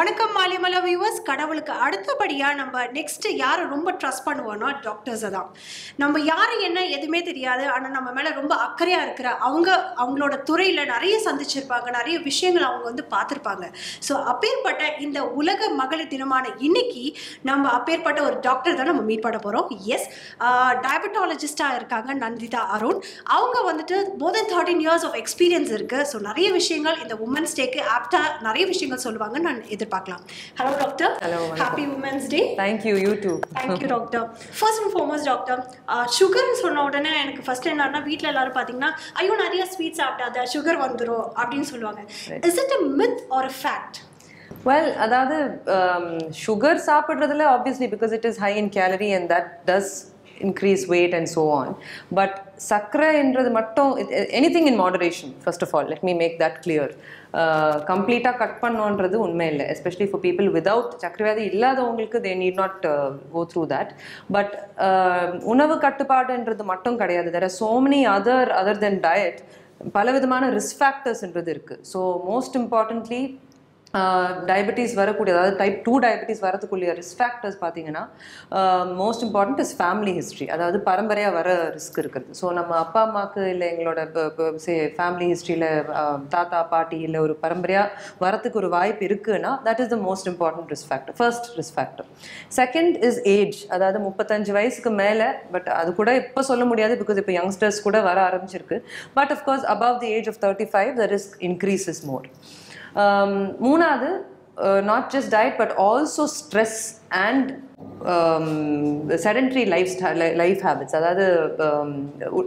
வணக்கம் Maalaimalar viewers. கடவுளுக்கு அடுத்தபடியா நம்ம நெக்ஸ்ட் யாரை ரொம்ப ட்ரஸ்ட் பண்ணுவோம்னா டாக்டர்ஸ் தான். நம்ம யாரு என்ன எதுவுமே தெரியாது, ஆனா நம்ம மேல ரொம்ப அக்கறையா இருக்கிற அவங்களோட துறையில நிறைய சந்திச்சிருப்பாங்க, நிறைய விஷயங்கள் அவங்க வந்து பார்த்துருப்பாங்க. ஸோ அப்பேற்பட்ட இந்த உலக மகளிர் தினமான இன்னைக்கு நம்ம அப்பேற்பட்ட ஒரு டாக்டர் தான் நம்ம மீட் பண்ண போறோம். எஸ், டயபெட்டாலஜிஸ்டா இருக்காங்க நந்திதா அருண். அவங்க வந்துட்டு more than 13 years of experience இருக்கு. ஸோ நிறைய விஷயங்கள் இந்த உமன்ஸ் டேக்கு ஆப்டா நிறைய விஷயங்கள் சொல்லுவாங்க நான் எதிர்பார்க்கலாம். Hello doctor. Hello, happy women's day. Thank you. You too. Thank you doctor. First and foremost doctor, சுகர்னு சொன்ன உடனே எனக்கு ஃபர்ஸ்ட் என்னன்னா வீட்டில் எல்லாரும் பார்த்தீங்கன்னா ஐயோ நிறைய ஸ்வீட் சாப்பிட்டாத சுகர் வந்துடும் அப்படின்னு சொல்லுவாங்க. Is it a myth or a fact? Well, அதாவது sugar சாப்பிட்றதுல obviously because it is high in calorie and that does increase weight and so on. But சர்க்கரைன்றது மட்டும் anything in moderation, first of all, let me make that clear. கம்ப்ளீட்டாக cut பண்ணோன்றது உண்மை இல்லை, especially for people without சக்கரவியாதி இல்லாதவங்களுக்கு they need not go through that. But உணவு கட்டுப்பாடுன்றது மட்டும் கிடையாது. There are so many other than diet பலவிதமான ரிஸ்க் ஃபேக்டர்ஸ்ன்றது இருக்குது. ஸோ மோஸ்ட் இம்பார்ட்டன்ட்லி டயபெட்டிஸ் வரக்கூடிய, அதாவது டைப் 2 டயபெட்டிஸ் வரதுக்குரிய ரிஸ்க் ஃபேக்டர்ஸ் பார்த்தீங்கன்னா most important is family history, அதாவது பரம்பரையாக வர ரிஸ்க் இருக்கிறது. ஸோ நம்ம அப்பா அம்மாவுக்கு இல்லை எங்களோட ஃபேமிலி ஹிஸ்ட்ரியில் தாத்தா பாட்டி இல்லை ஒரு பரம்பரையாக வரத்துக்கு ஒரு வாய்ப்பு இருக்குன்னா that is the most important risk factor, first risk factor. Second is age, அதாவது 35 வயசுக்கு மேலே. பட் அது கூட இப்போ சொல்ல முடியாது பிகாஸ் இப்போ யங்ஸ்டர்ஸ் கூட வர ஆரம்பிச்சிருக்கு. But of course above the age of 35 the risk increases more. மூணாவது not just diet but also stress and sedentary life habits, அதாவது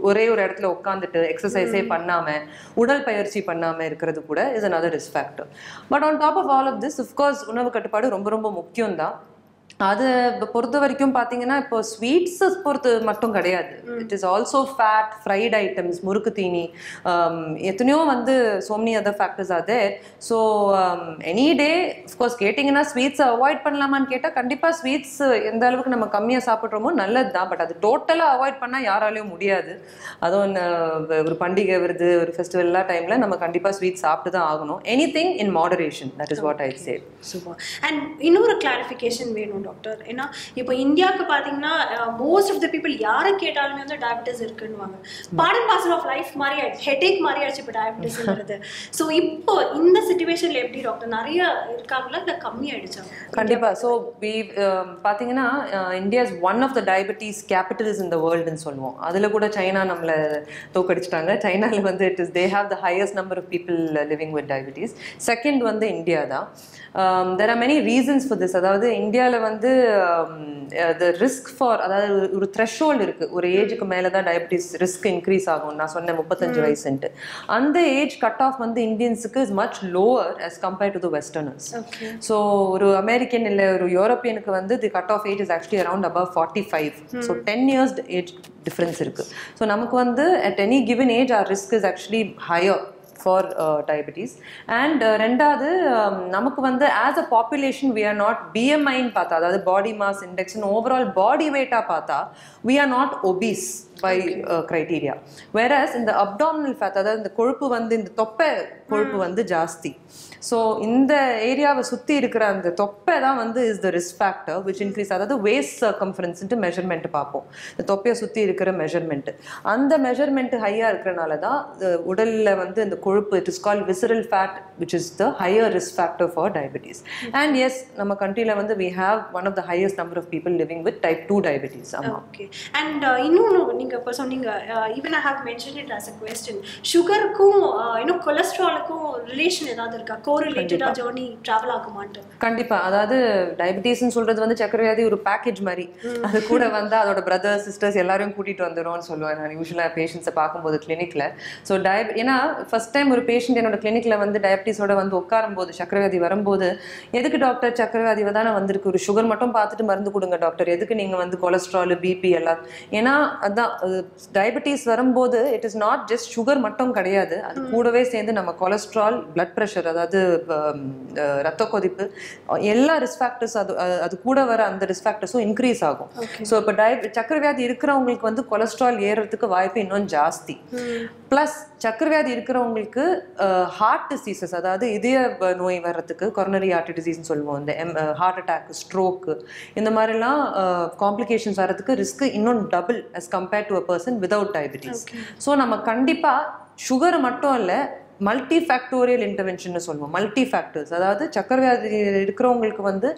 ஒரே ஒரு இடத்துல உட்காந்துட்டு எக்ஸசைஸே பண்ணாமல் உடல் பயிற்சி பண்ணாமல் இருக்கிறது கூட is another risk factor. But on top of all of this, of course, உணவு கட்டுப்பாடு ரொம்ப ரொம்ப முக்கியம்தான். அது பொறுத்த வரைக்கும் பார்த்தீங்கன்னா இப்போ ஸ்வீட்ஸ் பொறுத்து மட்டும் கிடையாது. It is also fat, fried items, முறுக்கு தீனி, எத்தனையோ வந்து so many other factors are there. So any day of course கேட்டிங்கன்னா ஸ்வீட்ஸை அவாய்ட் பண்ணலாமான்னு கேட்டால் கண்டிப்பாக ஸ்வீட்ஸ் எந்த அளவுக்கு நம்ம கம்மியாக சாப்பிட்றோமோ நல்லது தான். பட் அது டோட்டலாக அவாய்ட் பண்ணால் யாராலையும் முடியாது. அதுவும் ஒரு பண்டிகை வருது, ஒரு ஃபெஸ்டிவல்லாம் டைமில் நம்ம கண்டிப்பாக ஸ்வீட் சாப்பிட்டு தான் ஆகணும். Anything in moderation, that is what I say. Super. And இன்னொரு கிளாரிஃபிகேஷன் வேணும் டாக்டர். ஏன்னா இப்போ இந்தியாவுக்கு பார்த்தீங்கன்னா மோஸ்ட் ஆஃப் த பீப்புள் யாரை கேட்டாலுமே வந்து diabetes இருக்குன்னுவாங்க. Part and parcel of life மாதிரி ஆயிடுச்சு, ஹெடேக் மாதிரி ஆயிடுச்சு இப்போ டயபெட்டிஸ்ங்கிறது. ஸோ இப்போ இந்த சிச்சுவேஷனில் எப்படி டாக்டர், நிறைய இருக்காங்களா இல்லை கம்மி ஆயிடுச்சா? கண்டிப்பாக. ஸோ பார்த்தீங்கன்னா India is one of the diabetes capitals in the வேர்ல்டுன்னு சொல்லுவோம். அதில் கூட சைனா நம்மளை தோக்கடிச்சிட்டாங்க. சைனாவில் வந்து it is they have the highest number of people living with diabetes. Second வந்து இந்தியா தான். There are many reasons for this. அதாவது இந்தியாவில் வந்து த ரிஸ்க் ஃபார், அதாவது ஒரு த்ரெஷ்ஹோல்டு இருக்குது, ஒரு ஏஜுக்கு மேலே தான் டயபெட்டிஸ் ரிஸ்க் இன்க்ரீஸ் ஆகும். நான் சொன்னேன் 35 வயசுன்ட்டு. அந்த ஏஜ் கட் ஆஃப் வந்து இந்தியன்ஸுக்கு is much lower as compared to the westerners. So ஒரு அமெரிக்கன் இல்லை ஒரு யூரோப்பியனுக்கு வந்து the cut off age is actually around above 45. So 10 years age difference இருக்குது. ஸோ நமக்கு வந்து at any given age our risk is actually higher for diabetes. And ரெண்டாவது நமக்கு வந்து as a population we are not BMI ன்னு பார்த்தா, அதாவது body mass index and overall body weight பார்த்தா we are not obese by criteria. Whereas in the abdominal fat, அதாவது இந்த கொழுப்பு வந்து இந்த தொப்பை கொழுப்பு வந்து ஜாஸ்தி. ஸோ இந்த ஏரியாவை சுற்றி இருக்கிற அந்த தொப்பை தான் வந்து is the risk factor which increase. அதாவது வேஸ்ட் சர்க்கம்ஃபரன்ஸ்ன்ட்டு மெஷர்மெண்ட் பார்ப்போம், இந்த தொப்பையை சுற்றி இருக்கிற மெஷர்மெண்ட்டு. அந்த மெஷர்மெண்ட்டு ஹையாக இருக்கிறனால தான் உடலில் வந்து இந்த கொழுப்பு, it is called visceral fat which is the higher risk factor for diabetes. And yes, நம்ம கண்ட்ரியில் வந்து we have one of the highest number of people living with type 2 diabetes. Okay. And இன்னொன்று நீங்கள் இப்போ சொன்னீங்க, even I have mention it as a question, சுகருக்கும் இன்னும் கொலஸ்ட்ராலுக்கும் ரிலேஷன் ஏதாவது இருக்கா? கோரிலேட்டடா ஜர்னி டிராவல் ஆகுமான்ட்டு? கண்டிப்பா. அதாவது டயபெட்டிஸ்ன்னு சொல்றது வந்து சக்கரவியாதி ஒரு பேக்கேஜ் மாதிரி. அது கூட வந்து அதோட பிரதர்ஸ் சிஸ்டர்ஸ் எல்லாரையும் கூட்டிட்டு வந்துடும்னு சொல்லுவேன் நான் யூஸ்வலாக பேஷண்ட்ஸை பார்க்கும்போது கிளினிக்ல. ஸோ ஏன்னா ஃபர்ஸ்ட் டைம் ஒரு பேஷண்ட் என்னோட கிளினிக்ல வந்து டயபெட்டிஸோட வந்து உட்காரும் போது, சக்கரவியாதி வரும்போது, எதுக்கு டாக்டர் சக்கரவியாதி தானே வந்திருக்கு, ஒரு சுகர் மட்டும் பார்த்துட்டு மருந்து கொடுங்க டாக்டர், எதுக்கு நீங்க வந்து கொலஸ்ட்ரால் பிபி எல்லாம்? ஏன்னா அதான் டயபெட்டிஸ் வரும்போது it is not just sugar மட்டும் கிடையாது, அது கூடவே சேர்ந்து நம்ம கொலஸ்ட்ரால், பிளட் ப்ரெஷர், அதாவது ரத்த கொதிப்பு, எல்லா ரிஸ்க் ஃபேக்டர்ஸ் அது கூட வர அந்த ரிஸ்க் ஃபேக்டர்ஸும் இன்க்ரீஸ் ஆகும். ஸோ இப்போ சக்கரவியாதி இருக்கிறவங்களுக்கு வந்து கொலஸ்ட்ரால் ஏறதுக்கு வாய்ப்பு இன்னும் ஜாஸ்தி. ப்ளஸ் சக்கரவியாதி இருக்கிறவங்களுக்கு இருக்கிறவங்களுக்கு ஹார்ட் டிசீசஸ், அதாவது இதய நோய் வர்றதுக்கு கொரோனரி ஆர்டரி டிசீஸ்ன்னு சொல்லுவோம், இந்த ஹார்ட் அட்டாக், ஸ்ட்ரோக்கு, இந்த மாதிரிலாம் காம்ப்ளிகேஷன்ஸ் வர்றதுக்கு ரிஸ்க் இன்னும் double as compared to a person without diabetes. So நம்ம கண்டிப்பாக சுகர் மட்டும் இல்லை, மல்டி ஃபேக்டோரியல் இன்டர்வென்ஷன் சொல்லுவோம். மல்டி ஃபேக்டர்ஸ், அதாவது சர்க்கரை வியாதி இருக்கிறவங்களுக்கு வந்து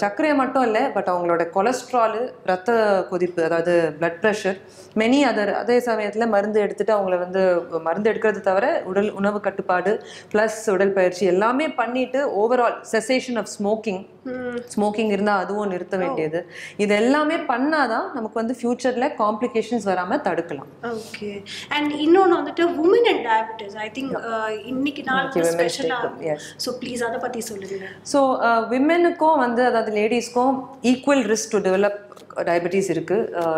சர்க்கரையை மட்டும் இல்லை, பட் அவங்களோட கொலஸ்ட்ராலு, ரத்த கொதிப்பு, அதாவது பிளட் ப்ரெஷர், மெனி அதர், அதே சமயத்தில் மருந்து எடுத்துட்டு அவங்கள வந்து மருந்து எடுக்கிறது தவிர உணவு கட்டுப்பாடு ப்ளஸ் உடற்பயிற்சி எல்லாமே பண்ணிட்டு ஓவரால் செசேஷன் ஆஃப் ஸ்மோக்கிங் இருந்தால் அதுவும் நிறுத்த வேண்டியது, இது எல்லாமே பண்ணாதான் நமக்கு வந்து ஃபியூச்சரில் காம்ப்ளிகேஷன்ஸ் வராமல் தடுக்கலாம். ஓகே. அண்ட் இன்னொன்று வந்துட்டு woman and diabetes, I think இன்னைக்கு நாளுக்கு ஸ்பெஷலாக, ஸோ ப்ளீஸ் அதை பற்றி சொல்லுங்கள். ஸோ விமெனுக்கும் வந்து, அதாவது லேடிஸ்க்கும் equal risk to develop diabetes இருக்கு.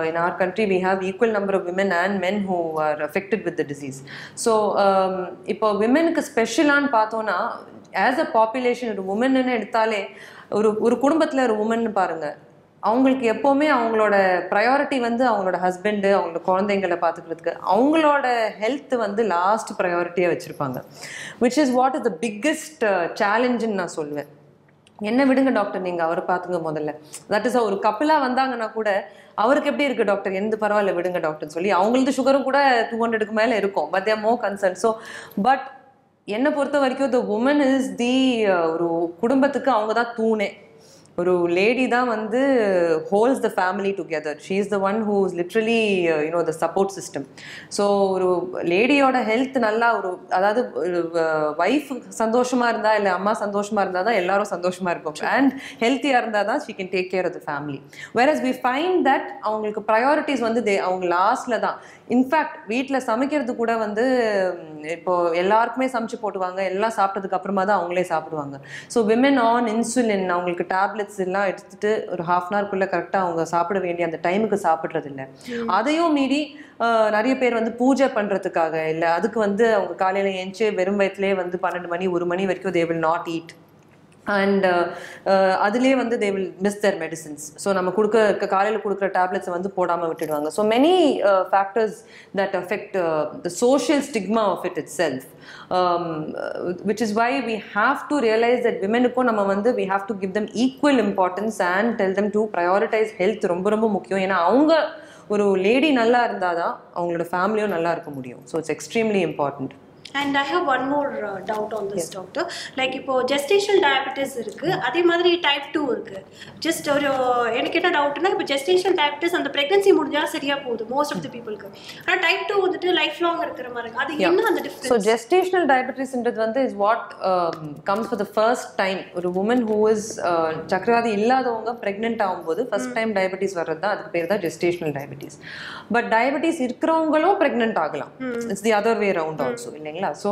In our country we have equal number of women and men who are affected with the disease. So இப்போ விமெனுக்கு ஸ்பெஷலான்னு பார்த்தோன்னா, ஆஸ் அ பாப்புலேஷன் ஒரு உமன்னு எடுத்தாலே, ஒரு குடும்பத்தில் ஒரு உமன் பாருங்கள், அவங்களுக்கு எப்போவுமே அவங்களோட ப்ரையாரிட்டி வந்து அவங்களோட ஹஸ்பண்டு, அவங்களோட குழந்தைங்களை பார்த்துக்கிறதுக்கு அவங்களோட ஹெல்த் வந்து லாஸ்ட் ப்ரையாரிட்டியாக வச்சுருப்பாங்க. Which is what is the biggest சேலஞ்சுன்னு நான் சொல்லுவேன். என்ன விடுங்க டாக்டர், நீங்கள் அவரை பார்த்துங்க முதல்ல. தட் இஸ் ஒரு கப்பிளாக வந்தாங்கன்னா கூட, அவருக்கு எப்படி இருக்குது டாக்டர், எந்த பரவாயில்ல விடுங்க டாக்டர்னு சொல்லி, அவங்களது சுகரும் கூட 200க்கு மேலே இருக்கும், but there more concern. So but என்னை பொறுத்த வரைக்கும் த உமன் இஸ் தி, ஒரு குடும்பத்துக்கு அவங்க தான் தூணே. ஒரு லேடி தான் வந்து holes the family together. She is the one who is literally you know the support system. So ஒரு லேடியோட ஹெல்த் நல்லா, அதாவது ஒய்ஃப் சந்தோஷமாக இருந்தால், இல்லை அம்மா சந்தோஷமாக இருந்தால் தான் எல்லாரும் சந்தோஷமாக இருக்கும். அண்ட் ஹெல்த்தியாக இருந்தால் தான் she can take care of the family. Where's we find that அவங்களுக்கு ப்ரையாரிட்டிஸ் வந்து அவங்க லாஸ்ட்டில் தான். இன்ஃபேக்ட் வீட்டில் சமைக்கிறது கூட வந்து இப்போ எல்லாருக்குமே சமைச்சு போட்டுவாங்க, எல்லாம் சாப்பிட்டதுக்கு அப்புறமா தான் அவங்களே சாப்பிடுவாங்க. ஸோ விமென் ஆன் இன்சுலின், அவங்களுக்கு டேப்லெட்ஸ் எல்லாம் எடுத்துட்டு ஒரு ஹாஃப் அன் ஹவர்க்குள்ள கரெக்டாக அவங்க சாப்பிட வேண்டிய அந்த டைமுக்கு சாப்பிட்றது இல்லை. அதையும் மீறி நிறைய பேர் வந்து பூஜை பண்ணுறதுக்காக இல்லை, அதுக்கு வந்து அவங்க காலையில் ஏஞ்சி வெறும் வயிற்றுலேயே வந்து 12 மணி 1 மணி வரைக்கும் they will not eat. And அதுலேயே வந்து they will miss their medicines. So நம்ம காலையில் கொடுக்குற டேப்லெட்ஸை வந்து போடாமல் விட்டுடுவாங்க. So many factors that affect the social stigma of it itself, which is why we have to realize that விமெனுக்கும் நம்ம வந்து we have to give them equal importance and tell them to prioritize health. ரொம்ப ரொம்ப முக்கியம். ஏன்னா அவங்க ஒரு lady நல்லா இருந்தால் தான் அவங்களோட ஃபேமிலியும் நல்லா இருக்க முடியும். So it's extremely important. And I have one more doubt on this, doctor. Like இப்போ gestational diabetes இருக்கு, அதே மாதிரி type 2 இருக்கு. Just ஒரு எனக்கு என்ன டவுட்னா, இப்போ gestational diabetes அந்த pregnancy முடிஞ்சா சரியா போகுது most of the peopleக்கு. ஆனா type 2 வந்துட்டு லைஃப் லாங் இருக்கிற மாதிரி இருக்கு. அது என்ன அந்த டிஃபரன்ஸ்? So gestational diabetes ன்றது வந்து is what comes for the first time. ஒரு woman who is சக்கரவாதி இல்லாதவங்க pregnant ஆகும்போது first time diabetes வர்றது தான், அதுக்கு பேர் தான் gestational diabetes. But diabetes இருக்கிறவங்களும் pregnant ஆகலாம். It's the other way around also, இல்லைங்களா? ஸோ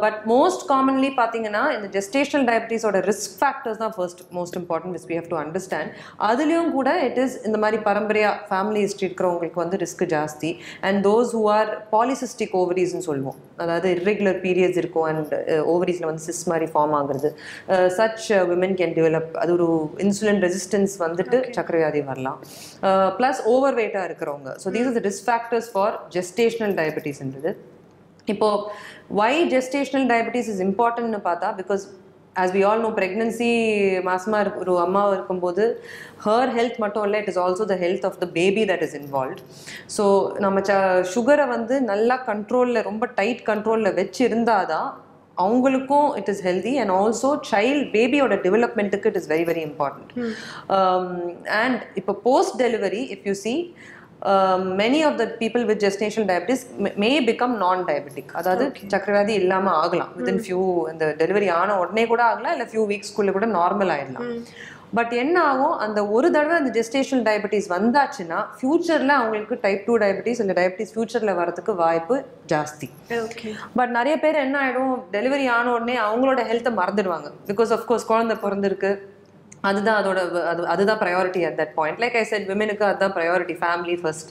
பட் மோஸ்ட் காமன்லி பார்த்தீங்கன்னா இந்த ஜெஸ்டேஷனல் டயபிட்டிஸோட ரிஸ்க் ஃபேக்டர்ஸ் தான் first most important, which we have to understand. அதுலேயும் கூட இட் இஸ் இந்த மாதிரி பரம்பரையாக ஃபேமிலி ஹிஸ்ட்ரி இருக்கிறவங்களுக்கு வந்து ரிஸ்க் ஜாஸ்தி. And those who are polycystic ஓவரிஸ்ன்னு சொல்லுவோம், அதாவது இர்ரெகுலர் பீரியட்ஸ் இருக்கும் அண்ட் ஓவரிஸில் வந்து சிஸ் மாதிரி ஃபார்ம் ஆகுறது, சச் விமென் கேன் டெவலப். அது ஒரு இன்சுலின் ரெசிஸ்டன்ஸ் வந்துட்டு சக்கரவியாதி வரலாம். ப்ளஸ் ஓவர் வெயிட்டாக இருக்கிறவங்க. So these are the risk factors for gestational டயபிட்டிஸ்ன்றது. இப்போ why gestational diabetes is important னு பார்த்தா, because as we all know, pregnancy மாசமா ஒரு அம்மா இருக்கும்போது her health மட்டும் இல்லை, it is also the health of the baby that is involved. So நம்ம சுகரை வந்து நல்லா கண்ட்ரோலில், ரொம்ப டைட் கண்ட்ரோலில் வச்சு இருந்தாதான் அவங்களுக்கும் it is healthy. And also பேபியோட டெவலப்மெண்ட்டுக்கு it is very very important. And இப்போ post delivery if you see, many of the people with gestational diabetes may become non-diabetic. அதாவது சக்கரவியாதி இல்லாமல் ஆகலாம் within few, இந்த டெலிவரி ஆன உடனே கூட ஆகலாம், இல்லை ஃபியூ வீக்ஸ்க்குள்ளே கூட நார்மல் ஆகிடலாம். பட் என்ன ஆகும், அந்த ஒரு தடவை அந்த ஜெஸ்டேஷனல் டயபிட்டிஸ் வந்தாச்சுன்னா ஃபியூச்சரில் அவங்களுக்கு டைப் 2 டயபிட்டிஸ் இல்லை டயபிட்டிஸ் ஃபியூச்சரில் வரதுக்கு வாய்ப்பு ஜாஸ்தி. பட் நிறைய பேர் என்ன ஆகிடும், டெலிவரி ஆன உடனே அவங்களோட ஹெல்த்தை மறந்துடுவாங்க. பிகாஸ் ஆஃப்கோர்ஸ் குழந்தை பிறந்திருக்கு, அதுதான் அதோட அதுதான் priority at that point. Like I said, விமெனுக்கு அதுதான் ப்ரையாரிட்டி, ஃபேமிலி ஃபர்ஸ்ட்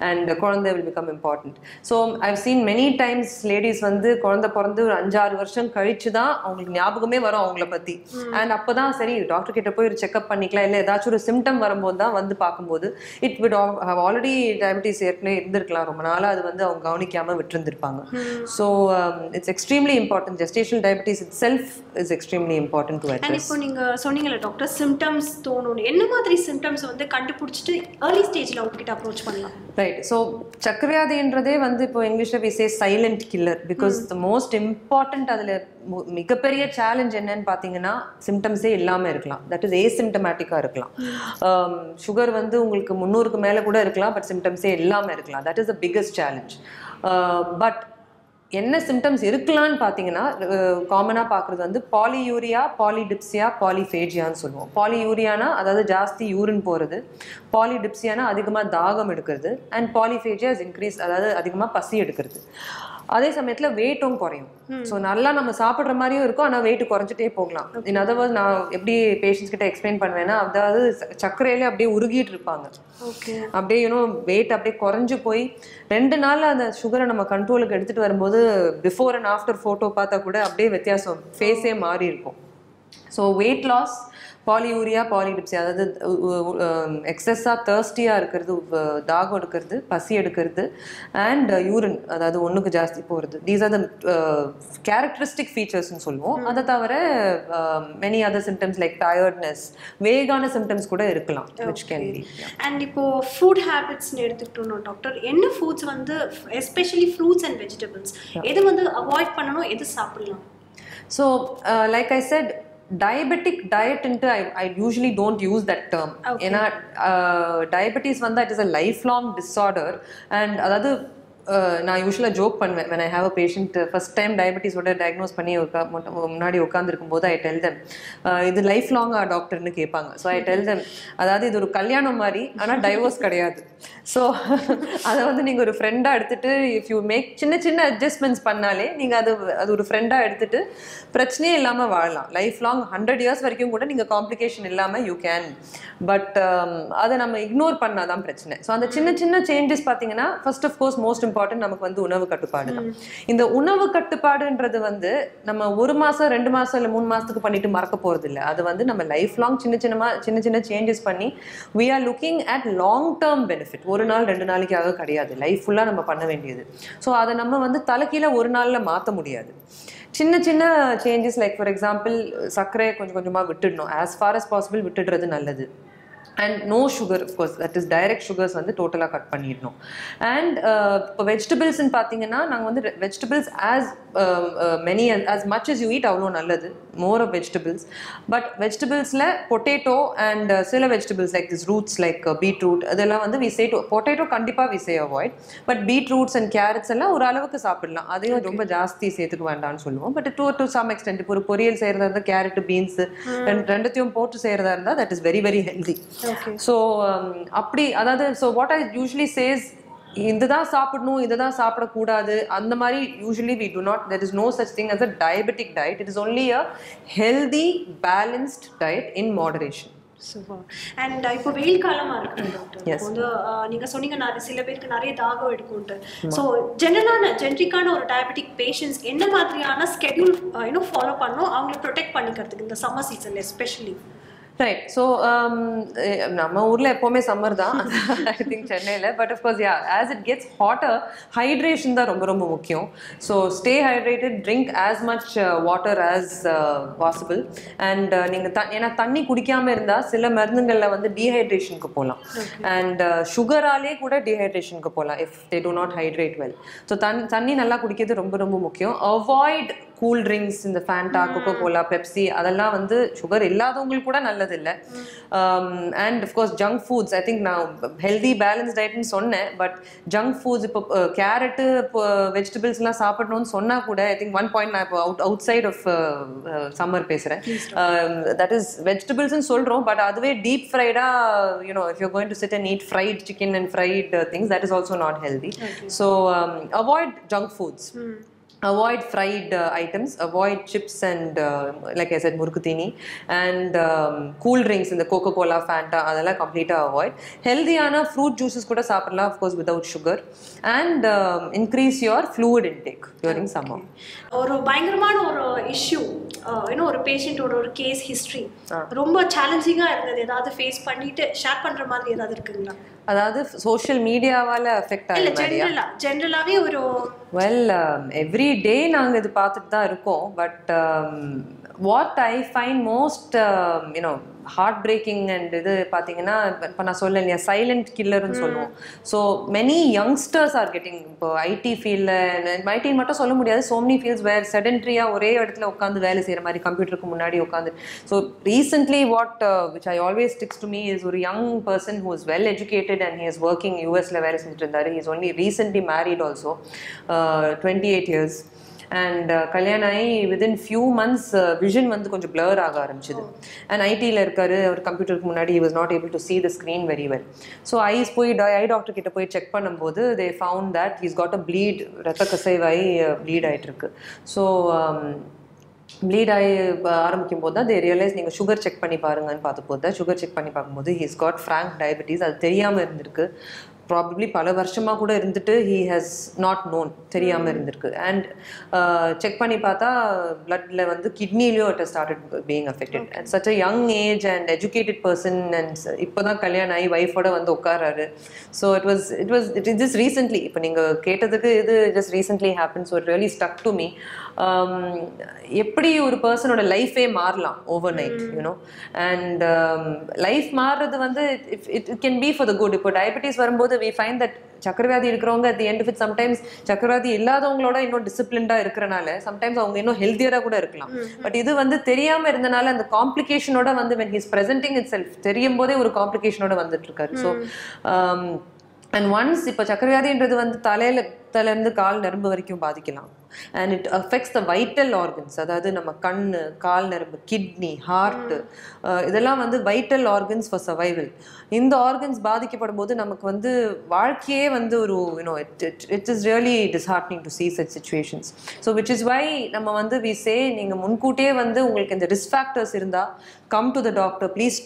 அண்ட் குழந்தை will become important. So I've seen many times ladies வந்து குழந்தை பிறந்து ஒரு 5-6 வருஷம் கழிச்சு தான் அவங்களுக்கு ஞாபகமே வரும் அவங்கள பற்றி. அண்ட் அப்போ தான் சரி டாக்டர் கிட்ட போய் ஒரு செக்அப் பண்ணிக்கலாம், இல்லை ஏதாச்சும் ஒரு சிம்டம் வரும்போது தான் வந்து பார்க்கும்போது இட் விட் ஹவ் ஆல்ரெடி டயபிட்டிஸ் ஏற்கனவே இருந்திருக்கலாம், ரொம்ப நாளாக அது வந்து அவங்க கவனிக்காமல் விட்டுருந்துருப்பாங்க. So it's extremely important. Gestational diabetes itself is extremely important to address. இப்போ நீங்கள் சொன்னீங்களா டாக்டர், சிம்டம்ஸ் தோணும், என்ன மாதிரி சிம்டம்ஸ் வந்து கண்டுபிடிச்சிட்டு ஏர்லி ஸ்டேஜில் உங்ககிட்ட அப்ரோச் பண்ணலாம்? ரைட். ஸோ சக்கரவியாதின்றதே வந்து இப்போ இங்கிலீஷில் we say silent killer because the most important அதில் மிகப்பெரிய சேலஞ்ச் என்னன்னு பார்த்தீங்கன்னா சிம்டம்ஸே இல்லாமல் இருக்கலாம். தட் இஸ் ஏசிம்டமேட்டிக்காக இருக்கலாம். சுகர் வந்து உங்களுக்கு 300க்கு மேலே கூட இருக்கலாம், பட் சிம்டம்ஸே இல்லாமல் இருக்கலாம். That is the biggest challenge. But என்ன சிம்டம்ஸ் இருக்கலான்னு பார்த்தீங்கன்னா காமனாக பார்க்குறது வந்து பாலியூரியா, பாலிடிப்சியா, பாலிஃபேஜியான்னு சொல்லுவோம். பாலியூரியானா அதாவது ஜாஸ்தி யூரின் போகிறது, பாலிடிப்சியானா அதிகமாக தாகம் எடுக்கிறது, அண்ட் பாலிஃபேஜியா இஸ் இன்க்ரீஸ் அதாவது அதிகமாக பசி எடுக்கிறது. அதே சமயத்தில் வெயிட்டும் குறையும். ஸோ நல்லா நம்ம சாப்பிட்ற மாதிரியும் இருக்கும், ஆனால் வெயிட் குறைஞ்சிட்டே போகலாம். இன் அதர்வைஸ் நான் எப்படி பேஷண்ட்ஸ் கிட்ட எக்ஸ்பிளைன் பண்ணுவேன்னா, அதாவது சர்க்கரையிலே அப்படியே உருகிட்டு இருப்பாங்க. அப்படியே வெயிட் அப்படியே குறைஞ்சு போய் 2 நாளில் அந்த சுகரை நம்ம கண்ட்ரோலுக்கு எடுத்துகிட்டு வரும்போது பிஃபோர் அண்ட் ஆஃப்டர் ஃபோட்டோ பார்த்தா கூட அப்படியே வித்தியாசம், ஃபேஸே மாறி இருக்கும். So weight loss, polyuria, polydipsia அதாவது எக்ஸஸாக தர்ஸ்டியாக இருக்கிறது, தாகம் எடுக்கிறது, பசி எடுக்கிறது, அண்ட் யூரின் அதாவது ஒன்றுக்கு ஜாஸ்தி போகிறது. தீஸ் ஆர் த கேரக்டரிஸ்டிக் ஃபீச்சர்ஸ்ன்னு சொல்லுவோம். அதை தவிர many other symptoms like tiredness, வேகான சிம்டம்ஸ் கூட இருக்கலாம் which can be. அண்ட் இப்போ ஃபுட் ஹேபிட்ஸ்னு எடுத்துக்கிட்டோம் டாக்டர், என்ன ஃபுட்ஸ் வந்து எஸ்பெஷலி ஃப்ரூட்ஸ் அண்ட் வெஜிடபிள்ஸ் எது வந்து அவாய்ட் பண்ணணும், எது சாப்பிடலாம்? So like I set, diabetic diet into I usually don't use that term. ஏன்னா diabetes வந்து it is a lifelong disorder and அதாவது நான் யூஸ்வலாக ஜோக் பண்ணுவேன் when I have a patient first time டயபெட்டிஸோட டயக்னோஸ் பண்ணி முன்னாடி உட்காந்துருக்கும் போது ஐ டெல் தெம் இது லைஃப் லாங்கா டாக்டர்னு கேட்பாங்க. ஸோ ஐ டெல் தெம் அதாவது இது ஒரு கல்யாணம் மாதிரி, ஆனால் டைவோர்ஸ் கிடையாது. ஸோ அதை வந்து நீங்கள் ஒரு ஃப்ரெண்டாக எடுத்துகிட்டு இஃப் யூ மேக் சின்ன சின்ன அட்ஜஸ்ட்மெண்ட்ஸ் பண்ணாலே நீங்கள் அது ஒரு ஃப்ரெண்டாக எடுத்துகிட்டு பிரச்சனையே இல்லாமல் வாழலாம். லைஃப் லாங் 100 years வரைக்கும் கூட நீங்கள் காம்ப்ளிகேஷன் இல்லாமல் யூ கேன். பட் அதை நம்ம இக்னோர் பண்ணாதான் பிரச்சனை. ஸோ அந்த சின்ன சின்ன சேஞ்சஸ் பார்த்தீங்கன்னா first of course most important நமக்கு வந்து உணவு கட்டுப்பாடு தான். இந்த உணவு கட்டுப்பாடுன்றது வந்து நம்ம 1 மாதம் 2 மாதம் இல்லை 3 மாதத்துக்கு பண்ணிட்டு மறக்க போகிறது இல்லை. அது வந்து நம்ம லைஃப் லாங் சின்ன சின்ன சேஞ்சஸ் பண்ணி we are looking at long term benefit. 1 நாள் 2 நாளைக்காக கிடையாது, லைஃப் ஃபுல்லாக நம்ம பண்ண வேண்டியது. ஸோ அதை நம்ம வந்து தலைக்கீழ 1 நாளில் மாற்ற முடியாது. சின்ன சின்ன சேஞ்சஸ் லைக் ஃபார் எக்ஸாம்பிள் சர்க்கரையை கொஞ்சம் கொஞ்சமாக விட்டுடணும், as far as possible விட்டுடுறது நல்லது. And no sugar, of course that is direct sugars வந்து டோட்டலாக கட் பண்ணிடணும். அண்ட் இப்போ வெஜிடபிள்ஸ்ன்னு பார்த்தீங்கன்னா நாங்கள் வந்து vegetables as much as you eat அவ்வளோ நல்லது, மோர் ஆஃப் வெஜிடபிள்ஸ். பட் வெஜிடபிள்ஸில் பொட்டேட்டோ அண்ட் சில vegetables like this roots like beetroot அதெல்லாம் வந்து வி சே டு பொட்டேட்டோ கண்டிப்பாக we say avoid. But beetroots and carrots எல்லாம் ஒரு அளவுக்கு சாப்பிடலாம், அதையும் ரொம்ப ஜாஸ்தி சேர்த்துக்க வேண்டாம்னு சொல்லுவோம். பட் டு சம் எக்ஸ்டென்ட் இப்போ ஒரு பொரியல் செய்கிறதா இருந்தால் கேரட் பீன்ஸ் ரெண்டுத்தையும் போட்டு செய்கிறதா இருந்தால் that is very very healthy. So அப்படி அதாவது so what I usually says இதுதான் சாப்பிடணும் இதுதான் சாப்பிடக்கூடாது அந்த மாதிரி usually we do not, there is no such thing as a diabetic diet. It is only a healthy balanced diet in moderation. Super. And இப்போ வெயில் காலமாக இருக்குது டாக்டர், வந்து நீங்கள் சொன்னீங்க சில பேருக்கு நிறைய தாகம் எடுக்கும்ட்டு. ஸோ ஜென்ரிக்கான ஒரு டயபெட்டிக் பேஷண்ட்ஸ் என்ன மாதிரியான ஸ்கெடியூல் ஃபாலோ பண்ணணும் அவங்களை ப்ரொடெக்ட் பண்ணிக்கிறதுக்கு இந்த summer season especially? Right. So நம்ம ஊரில் எப்போவுமே சம்மர் தான் ஐ திங்க் சென்னையில். But of course as it gets hotter hydration தான் ரொம்ப ரொம்ப முக்கியம். So stay hydrated, drink as much water as possible. And நீங்கள் ஏன்னா தண்ணி குடிக்காமல் இருந்தால் சில மருந்துகளில் வந்து டீஹைட்ரேஷனுக்கு போகலாம். அண்ட் சுகராலே கூட டீஹைட்ரேஷனுக்கு போகலாம் if they to not hydrate well. So தண்ணி நல்லா குடிக்கிறது ரொம்ப ரொம்ப முக்கியம். அவாய்ட் கூல் ட்ரிங்க்ஸ், இந்த ஃபேண்டா, கொக்கோ கோலா, பெப்சி அதெல்லாம் வந்து சுகர் இல்லாதவங்களுக்கு கூட நல்லது இல்லை. And of course junk foods, I think நான் ஹெல்தி பேலன்ஸ் டயட்னு சொன்னேன். பட் ஜங்க் ஃபுட்ஸ் இப்போ கேரட்டு இப்போ வெஜிடபிள்ஸ்லாம் சாப்பிடணும்னு சொன்னால் கூட ஐ திங்க் ஒன் பாயிண்ட் நான் இப்போ அவுட் சைட் ஆஃப் சம்மர் பேசுகிறேன். தட் இஸ் வெஜிடபிள்ஸ்ன்னு சொல்கிறோம், பட் அதுவே deep ஃப்ரைடாக if you're going to sit and eat fried chicken and fried things, that is also not healthy. So avoid junk foods. avoid fried items, avoid chips and like I said murukutini and cool drinks in the Coca-Cola, Fanta adala completely avoid. Healthyana fruit juices kuda saapidala, of course without sugar, and increase your fluid intake during summer. ஒரு பயங்கரமான ஒரு issue ஒரு பேஷண்டோட ஒரு case history ரொம்ப சேலஞ்சிங்காக இருந்தது, ஏதாவது face பண்ணிட்டு share பண்ணுற மாதிரி ஏதாவது இருக்குங்களா? அதாவது சோஷியல் மீடியாவால் அஃபெக்ட் ஆகுது. ஜென்ரலாகவே ஒரு வெல் எவ்ரி டே நாங்கள் இது பார்த்துட்டு தான் இருக்கோம். But what I find most heartbreaking and இது பார்த்தீங்கன்னா, இப்போ நான் சொல்லலையா சைலண்ட் கில்லர்னு சொல்லுவோம். So many youngsters are getting, இப்போ ஐடி ஃபீல்டில் ஐடின்னு மட்டும் சொல்ல முடியாது, சோ மெனி ஃபீல்ட்ஸ் வேர் செடென்ட்ரியாக ஒரே இடத்துல உட்காந்து வேலை செய்கிற மாதிரி கம்ப்யூட்டருக்கு முன்னாடி உட்காந்து. So recently what which I always sticks to me is ஒரு young person who is well educated and he is working யூஎஸ்ல வேலை செஞ்சுட்டு இருந்தார். He is only recently married also, 28 years. And கல்யாணம் ஆகி வித்தின் ஃபியூ மந்த்ஸ் விஷன் வந்து கொஞ்சம் blur ஆக ஆரம்பிச்சிது. அண்ட் ஐடியில் இருக்காரு, அவர் கம்ப்யூட்டருக்கு முன்னாடி he was not able to see the screen very well. So eyes போய் ஐ டாக்டர் கிட்ட போய் செக் பண்ணும்போது they found that he's got a bleed, ரத்த கசைவாய் ப்ளீட் ஆகிட்டு இருக்கு. ஸோ ப்ளீட் ஆகி ஆரம்பிக்கும் போது தான் தே ரியலைஸ் நீங்கள் சுகர் செக் பண்ணி பாருங்கன்னு பார்த்தபோது தான் சுகர் செக் பண்ணி பார்க்கும்போது ஹீஸ் காட் ஃப்ராங்க் டயபெட்டிஸ். அது தெரியாமல் இருந்திருக்கு, ப்ராபப்ளி பல வருஷமாக கூட இருந்துட்டு ஹீ ஹேஸ் நாட் நோன், தெரியாமல் இருந்திருக்கு. அண்ட் செக் பண்ணி பார்த்தா பிளட்ல வந்து கிட்னிலையும் it started being affected at such a young age and educated person. And இப்போ தான் கல்யாணம் ஆகி ஒய்ஃபோட வந்து உட்காராரு. ஸோ இட் ஜஸ்ட் ரீசென்ட்லி, இப்போ நீங்கள் கேட்டதுக்கு இது just recently happen. So it really stuck to me. எப்படி ஒரு பர்சனோட லைஃபே மாறலாம் overnight, you know. And life மாறுறது வந்து it can be for the good. இப்போ டயபெட்டிஸ் வரும்போது we find that சக்கரவியாதி இருக்கிறவங்க at the end of it sometimes சக்கரவியாதி இல்லாதவங்களோட இன்னும் டிசிப்ளின்டா இருக்கிறனால சம்டைம்ஸ் அவங்க இன்னும் ஹெல்த்தியரா கூட இருக்கலாம். பட் இது வந்து தெரியாம இருந்தனால அந்த காம்ப்ளிகேஷனோட வந்து when he is presenting itself தெரியும் போதே ஒரு காம்ப்ளிகேஷனோட வந்துட்டு இருக்காரு. ஸோ அண்ட் ஒன்ஸ் இப்போ சக்கரவியாதின்றது வந்து தலையிலேருந்து கால் நரம்பு வரைக்கும் பாதிக்கலாம். And it affects the vital organs, அதாவது நம்ம கண்ணு, கால் நரம்பு, கிட்னி, ஹார்ட், இதெல்லாம் வந்து வைட்டல் ஆர்கன்ஸ் ஃபார் சர்வைவல். இந்த ஆர்கன்ஸ் பாதிக்கப்படும் போது நமக்கு வந்து வாழ்க்கையே வந்து ஒரு it is really disheartening to see such situations. So which is why நம்ம வந்து we say நீங்கள் முன்கூட்டியே வந்து உங்களுக்கு இந்த ரிஸ்க் ஃபேக்டர்ஸ் இருந்தால் come to the doctor, please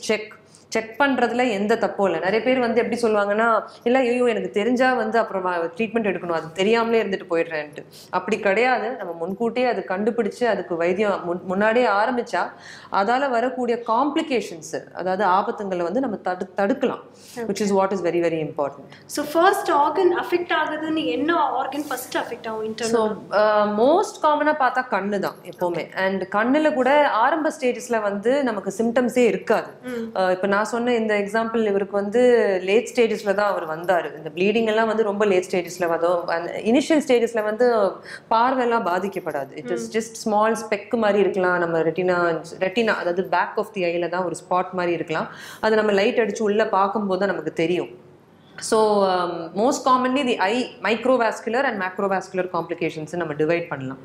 check பண்ணுறதுல எந்த தப்பும் இல்லை. நிறைய பேர் வந்து எப்படி சொல்லுவாங்கன்னா, இல்லை ஐயோ எனக்கு தெரிஞ்சால் வந்து அப்புறம் ட்ரீட்மெண்ட் எடுக்கணும், அது தெரியாமலே இருந்துட்டு போயிடுறேன்ட்டு. அப்படி கிடையாது. நம்ம முன்கூட்டியே அது கண்டுபிடிச்சு அதுக்கு வைத்தியம் முன்னாடியே ஆரம்பித்தா அதால் வரக்கூடிய காம்ப்ளிகேஷன்ஸு, அதாவது ஆபத்துங்களை வந்து நம்ம தடுக்கலாம். Which is what is very very important. So first organ affect ஆகுதுன்னு என்ன ஆர்கன் ஃபர்ஸ்ட் அஃபெக்ட் ஆகும்? ஸோ மோஸ்ட் காமனாக பார்த்தா கண்ணு தான் எப்போவுமே. அண்ட் கண்ணில் கூட ஆரம்ப ஸ்டேஜஸில் வந்து நமக்கு சிம்டம்ஸே இருக்காது. இப்போ நான் சொன்ன இந்த எக்ஸாம்பிள், இவருக்கு வந்து லேட் ஸ்டேஜஸில் தான் அவர் வந்தார். இந்த ப்ளீடிங் எல்லாம் வந்து ரொம்ப லேட் ஸ்டேஜஸில் வந்தோம். அந்த இனிஷியல் ஸ்டேஜஸில் வந்து பார்வையெல்லாம் பாதிக்கப்படாது. It is just small spec மாதிரி இருக்கலாம். நம்ம ரெட்டினா அதாவது பேக் ஆஃப் தி ஐல தான் ஒரு ஸ்பாட் மாதிரி இருக்கலாம். அது நம்ம லைட் அடித்து உள்ளே பார்க்கும்போது தான் நமக்கு தெரியும். So most commonly the eye microvascular and macrovascular complications நம்ம டிவைட் பண்ணலாம்.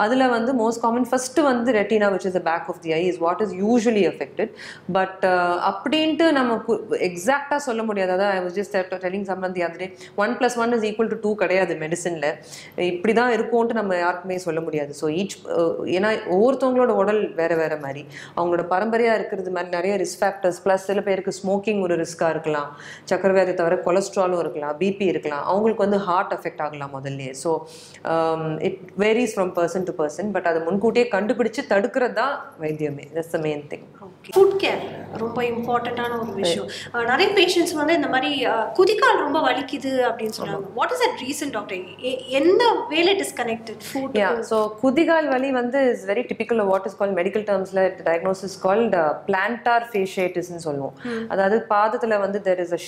அதில் வந்து மோஸ்ட் காமன் ஃபர்ஸ்ட் வந்து retina which is the back of the eye is what is usually affected. But அப்படின்ட்டு நமக்கு எக்ஸாக்டாக சொல்ல முடியாது. அதாவது I was just telling someone the other day 1+1 is equal to 2 கிடையாது மெடிசனில். இப்படி தான் இருக்கும்ன்ட்டு நம்ம யாருக்குமே சொல்ல முடியாது. ஸோ ஏன்னா ஒவ்வொருத்தவங்களோட உடல் வேறு வேறு மாதிரி, அவங்களோட பரம்பரையாக இருக்கிறது மாதிரி நிறைய ரிஸ்க் ஃபேக்டர்ஸ், ப்ளஸ் சில பேருக்கு ஸ்மோக்கிங் ஒரு ரிஸ்க்காக இருக்கலாம், சக்கரவியாதி தவிர கொலஸ்ட்ராலும் இருக்கலாம், பிபி இருக்கலாம், அவங்களுக்கு வந்து ஹார்ட் அஃபெக்ட் ஆகலாம் முதல்ல. So it varies from person to person. But அதை முன்கூட்டியே கண்டுபிடிச்சு தடுக்கிறது தான் வைத்தியமே. That's the main thing. Foot care ரொம்ப இம்பார்ட்டண்ட்டான ஒரு விஷயம். நிறைய பேஷண்ட்ஸ் வந்து இந்த மாதிரி குதிக்கால் ரொம்ப வலிக்குது அப்படின்னு சொல்லுவாங்க. What is that reason doctor? எந்த வேலை டிஸ்கனெக்டட் ஃபுட்? ஸோ குதிகால் வலி வந்து is very typical of what is called medical டேர்ம்ஸில் டயக்னோசிஸ் கால்ட் பிளான்டார் ஃபேஷியைட்டிஸ்ன்னு சொல்லுவோம். அதாவது பாதத்தில் வந்து தெர் இஸ் அ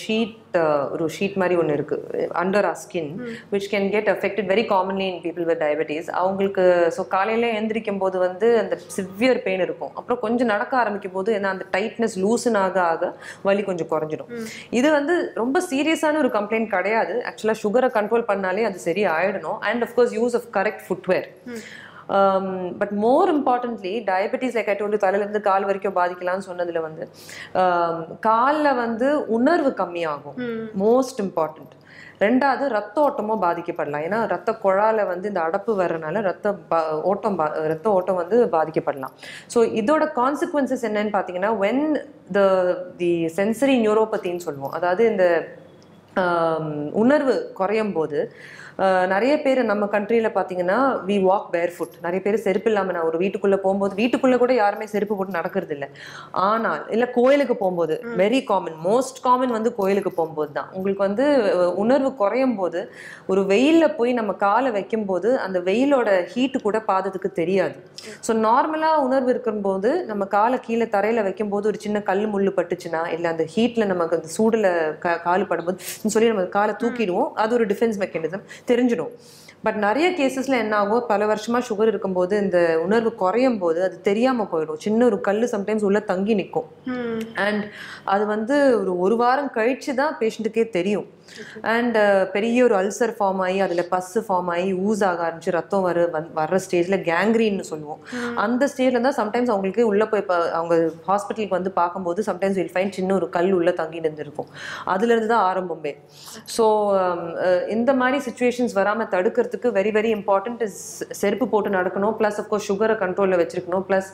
ஒரு ஷீட் மாதிரி ஒன்று இருக்குது under R skin which can get affected very commonly in people with diabetes. அவங்களுக்கு ஸோ காலையில் எழுந்திரிக்கும் போது வந்து அந்த சிவியர் பெயின் இருக்கும். அப்புறம் கொஞ்சம் நடக்க ஆரம்பிக்கும் போது ஏன்னா அந்த டைட்னஸ் லூசன் ஆக வலி கொஞ்சம் குறைஞ்சிடும். இது வந்து ரொம்ப சீரியஸான ஒரு கம்ப்ளைண்ட் கிடையாது. ஆக்சுவலாக சுகரை கண்ட்ரோல் பண்ணாலே அது சரி ஆயிடணும். And of course use of correct footwear. But more importantly diabetes like I told you தலையிலேருந்து கால் வரைக்கும் பாதிக்கலாம்னு சொன்னதில் வந்து காலில் வந்து உணர்வு கம்மியாகும். Most important. ரெண்டாவது ரத்த ஓட்டமும் பாதிக்கப்படலாம். ஏன்னா ரத்த குழால வந்து இந்த அடப்பு வர்றதுனால ரத்த ஓட்டம் வந்து பாதிக்கப்படலாம். ஸோ இதோட கான்சிக்வன்சஸ் என்னன்னு பார்த்தீங்கன்னா, when the sensory neuropathyன்னு சொல்லுவோம், அதாவது இந்த உணர்வு குறையும் போது நிறைய பேர் நம்ம கண்ட்ரியில் பார்த்தீங்கன்னா வி வாக் பேர் ஃபுட். நிறைய பேர் செருப்பு இல்லாமல், நான் ஒரு வீட்டுக்குள்ளே போகும்போது, வீட்டுக்குள்ளே கூட யாருமே செருப்பு போட்டு நடக்கிறது இல்லை. ஆனால் இல்லை கோயிலுக்கு போகும்போது வெரி காமன், மோஸ்ட் காமன் வந்து கோயிலுக்கு போகும்போது தான் உங்களுக்கு வந்து உணர்வு குறையும் போது ஒரு வெயிலில் போய் நம்ம காலை வைக்கும்போது அந்த வெயிலோட ஹீட்டு கூட பாதத்துக்கு தெரியாது. ஸோ நார்மலாக உணர்வு இருக்கும்போது நம்ம காலை கீழே தரையில் வைக்கும்போது ஒரு சின்ன கல் முள்ளு பட்டுச்சுன்னா, இல்லை அந்த ஹீட்டில் நமக்கு அந்த சூடில் கால் படும்போது சொல்லி நம்ம காலை தூக்கிடுவோம். அது ஒரு டிஃபென்ஸ் மெக்கானிசம், தெரிஞ்சிடும். பட் நிறைய கேசஸ்ல என்ன ஆகும், பல வருஷமா சுகர் இருக்கும்போது இந்த உணர்வு குறையும் போது அது தெரியாம போயிடும். சின்ன ஒரு கல் சம்டைம்ஸ் உள்ள தங்கி நிற்கும். அண்ட் அது வந்து ஒரு வாரம் கழிச்சு தான் பேஷண்ட்டுக்கே தெரியும். அண்ட் பெரிய ஒரு அல்சர் ஃபார்ம் ஆகி அதில் பஸ்ஸு ஃபார்ம் ஆகி ஊஸ் ஆக ஆரம்பிச்சு ரத்தம் வர்ற ஸ்டேஜில் கேங்க்ரீன்னு சொல்லுவோம். அந்த ஸ்டேஜில் தான் சம்டைம்ஸ் அவங்களுக்கு உள்ளே போய் அவங்க ஹாஸ்பிட்டலுக்கு வந்து பார்க்கும்போது சம்டைம்ஸ் வில் ஃபைன் சின்ன ஒரு கல் உள்ளே தங்கி நின்றுருக்கும். அதுலேருந்து தான் ஆரம்பமே. ஸோ இந்த மாதிரி சுச்சுவேஷன்ஸ் வராமல் தடுக்கிறதுக்கு வெரி வெரி இம்பார்ட்டன்ட் இஸ் செருப்பு போட்டு நடக்கணும். ப்ளஸ் அஃப்கோர்ஸ் சுகரை கண்ட்ரோலில் வச்சுருக்கணும். ப்ளஸ்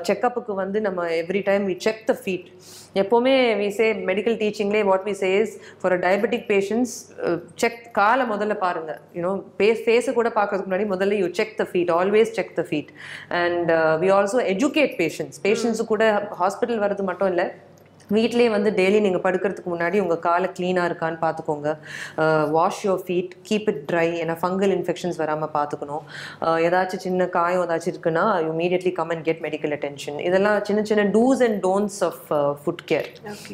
செக்கப்புக்கு வந்து நம்ம every time we check the feet. எப்போவுமே வி சே மெடிக்கல் டீச்சிங்லேயே what we say is for a diabetic patients, check காலை முதல்ல பாருங்க. யூனோ ஃபேஸை கூட பார்க்கறதுக்கு முன்னாடி முதல்ல you check the feet, always check the feet. And we also educate patients கூட ஹாஸ்பிட்டல் வர்றது மட்டும் இல்லை, வீட்டிலே வந்து டெய்லி நீங்கள் படுக்கிறதுக்கு முன்னாடி உங்கள் காலை க்ளீனாக இருக்கான்னு பார்த்துக்கோங்க. Wash your feet, keep it dry. ஏன்னா ஃபங்கல் இன்ஃபெக்ஷன்ஸ் வராமல் பார்த்துக்கணும். ஏதாச்சும் சின்ன காயம் ஏதாச்சும் இருக்குன்னா you immediately come and get medical attention. இதெல்லாம் சின்ன சின்ன dos and don'ts of foot care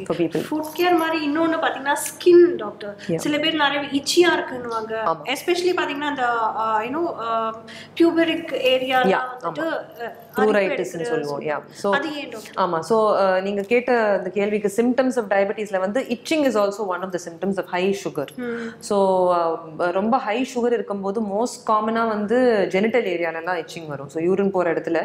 for people. Foot care மாதிரி இன்னொன்று பார்த்தீங்கன்னா ஸ்கின் டாக்டர், சில பேர் நிறைய இச்சியாக இருக்குன்னுவாங்க. எஸ்பெஷலி பார்த்தீங்கன்னா அந்த யூனோ பியூபரிக் ஏரியா ப்ளூரைட்டிஸ்ன்னு சொல்லுவோம். ஸோ ஆமாம். ஸோ நீங்கள் கேட்ட அந்த கேள்விக்கு சிம்டம்ஸ் ஆஃப் டயபெட்டிஸில் வந்து itching is also one of the symptoms of high sugar. So ரொம்ப ஹை சுகர் இருக்கும்போது மோஸ்ட் காமனாக வந்து ஜெனிட்டல் ஏரியாலலாம் இச்சிங் வரும். ஸோ யூரின் போகிற இடத்துல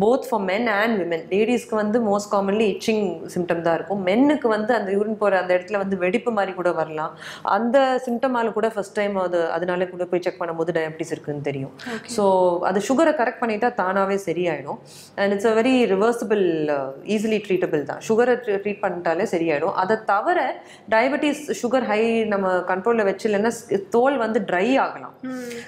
both for men and women. லேடிஸ்க்கு வந்து மோஸ்ட் காமன்லி இச்சிங் சிம்டம் தான் இருக்கும். மென்னுக்கு வந்து அந்த யூரின் போகிற அந்த இடத்துல வந்து வெடிப்பு மாதிரி கூட வரலாம். அந்த சிம்டமால கூட ஃபர்ஸ்ட் டைம் அதனால கூட போய் செக் பண்ணும்போது டயபெட்டிஸ் இருக்குன்னு தெரியும். ஸோ அது சுகரை கரெக்ட் பண்ணிட்டா தானாகவே சரியாயிடும். And it's a very reversible, easily treatable தான். சுகரை ட்ரீட் பண்ணிட்டாலே சரியாயிடும். அதை தவிர டயபெட்டிஸ் சுகர் ஹை நம்ம கண்ட்ரோலில் வச்சில்லைன்னா தோல் வந்து ட்ரை ஆகலாம்.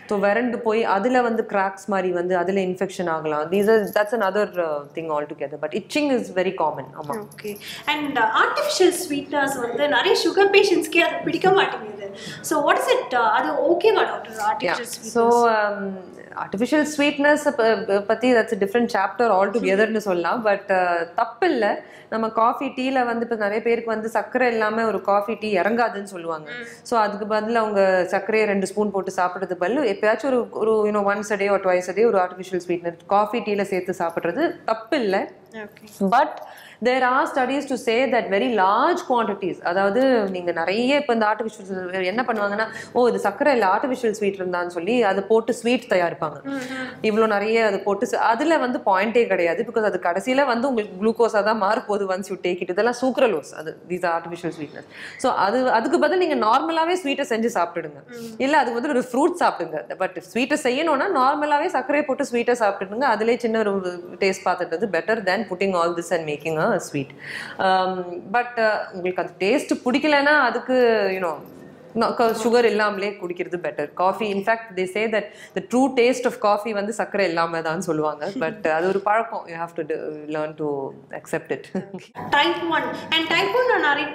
ஸோ வறண்டு போய் அதில் வந்து கிராக்ஸ் மாதிரி வந்து அதில் இன்ஃபெக்ஷன் ஆகலாம். That's another thing altogether. But itching is very common. ஆமாம். ஓகே. அண்ட் ஆர்டிஃபிஷியல் ஸ்வீட்னஸ் வந்து நிறைய சுகர் பேஷண்ட்ஸ்க்கே அது பிடிக்க மாட்டேங்குது. ஸோ வாட் இஸ் இட், அது ஓகேவா doctor artificial sweetness? So artificial sweetness பற்றி தட்ஸ் a different chapter altogetherன்னு சொல்லலாம். பட் தப்பு இல்லை. நம்ம காஃபி டீல வந்து இப்போ நிறைய பேருக்கு வந்து சர்க்கரை இல்லாமல் ஒரு காஃபி டீ இறங்காதுன்னு சொல்லுவாங்க. ஸோ அதுக்கு பதில் அவங்க சர்க்கரையை 2 ஸ்பூன் போட்டு சாப்பிட்றது பதில் எப்பயாச்சும் ஒரு once a day or twice a day ஒரு ஆர்டிஃபிஷியல் ஸ்வீட்னர் காஃபி டீல சேர்த்து சாப்பிட்றது தப்பு இல்லை. But there are studies to say that very large quantities, அதாவது நீங்கள் நிறைய இப்போ இந்த ஆர்டிஃபிஷியல் என்ன பண்ணுவாங்கன்னா, இது சர்க்கரை இல்லை ஆர்டிஃபிஷியல் ஸ்வீட் இருந்தான்னு சொல்லி அதை போட்டு ஸ்வீட் தயாரிப்பாங்க. இவ்வளோ நிறைய அதை போட்டு அதில் வந்து பாயிண்டே கிடையாது. பிகாஸ் அது கடைசியில் வந்து உங்களுக்கு குளுக்கோஸாக தான் மாறப்போகுது ஒன்ஸ் யூ டேக் இட். இதெல்லாம் சூக்ரலோஸ், அது தீஸ் ஆர்டிஃபிஷியல் ஸ்வீட்னஸ். ஸோ அதுக்கு பதில் நீங்கள் நார்மலாகவே ஸ்வீட்டை செஞ்சு சாப்பிட்டுடுங்க. இல்லை அதுக்கு வந்து ஒரு ஃப்ரூட் சாப்பிடுங்க. பட் ஸ்வீட்டை செய்யணும்னா நார்மலாகவே சர்க்கரையை போட்டு ஸ்வீட்டை சாப்பிட்டுடுங்க. அதிலே சின்ன ஒரு டேஸ்ட் பார்த்துட்டு better then putting all this and making a sweet. But உங்களுக்கு அது டேஸ்ட் பிடிக்கலன்னா அதுக்கு சுகர் இல்லாமலே குடிக்கிறது better. Coffee in fact they say that the true taste of coffee வந்து சர்க்கரை இல்லாம தான் சொல்லுவாங்க. பட் அது ஒரு பழக்கம். You have to learn to accept it. Type 1 and type 1 நான் நிறைய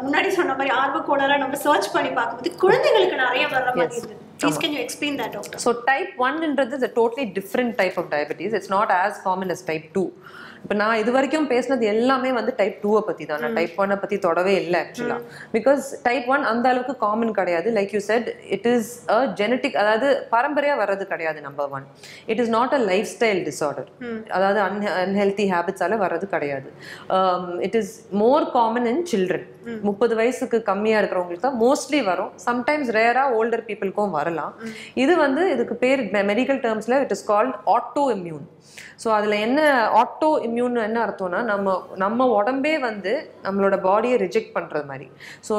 முன்னாடி சொன்ன மாதிரி ஆர்வக்கோளாற நம்ம சர்ச் பண்ணி பார்க்கும்போது குழந்தைகளுக்கு நிறைய வர மாதிரி இருக்கு. Please can you explain that, doctor? So type 1 inறது is a totally different type of diabetes. It's not as common as type 2. இப்போ நான் இது வரைக்கும் பேசினது எல்லாமே வந்து டைப் 2 பற்றி தான். நான் டைப் 1 பற்றி தொடவே இல்லை ஆக்சுவலாக. பிகாஸ் டைப் 1 அந்த அளவுக்கு காமன் கிடையாது. Like you said, it is a genetic, அதாவது பரம்பரையாக வர்றது கிடையாது. Number 1, it is not a life style disorder. அதாவது அன்ஹெல்தி ஹேபிட்ஸால வர்றது கிடையாது. It is more common in children. 30 வயசுக்கு கம்மியாக இருக்கிறவங்களுக்கு தான் மோஸ்ட்லி வரும். சம்டைம்ஸ் ரேராக ஓல்டர் பீப்புளுக்கும் வரலாம். வரலாம். இது வந்து இதுக்கு பேர் மெடிக்கல் டேர்ம்ஸ்ல it is called auto immune. So அதில் என்ன ஆட்டோ இம்யூன் என்ன அர்த்தம்னா நம்ம உடம்பே வந்து நம்மளோட பாடியை ரிஜெக்ட் பண்ணுறது மாதிரி. ஸோ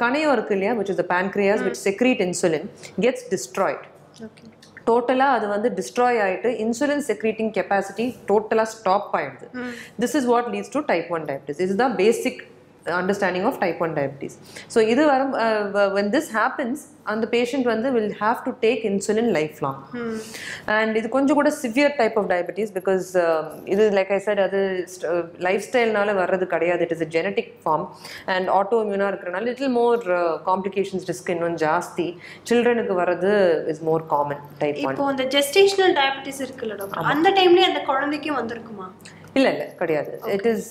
கணையம் இருக்கு இல்லையா, which is the pancreas which secrete insulin gets destroyed. டோட்டலாக அது வந்து டிஸ்ட்ராய் ஆகிட்டு இன்சுலின் செக்ரீட்டிங் கெப்பாசிட்டி டோட்டலாக ஸ்டாப் ஆகிடுது. This is what leads to type 1 diabetes. இதுதான் basic understanding of type 1 diabetes. So when this happens and the patient will have to take insulin lifelong. And இது கொஞ்சம் கூட severe type of diabetes because இது like I said அது lifestyle நால வர்றது கிடையாது. It is a genetic form and autoimmune இருக்கறனால little more complications risk இன்னும் ஜாஸ்தி. childrenக்கு வர்றது is more common type 1. இப்போ அந்த gestational diabetes இருக்குல டாக்டர், அந்த டைம்லயே அந்த குழந்தைக்கு வந்திருக்குமா? இல்லை கிடையாது. இட் இஸ்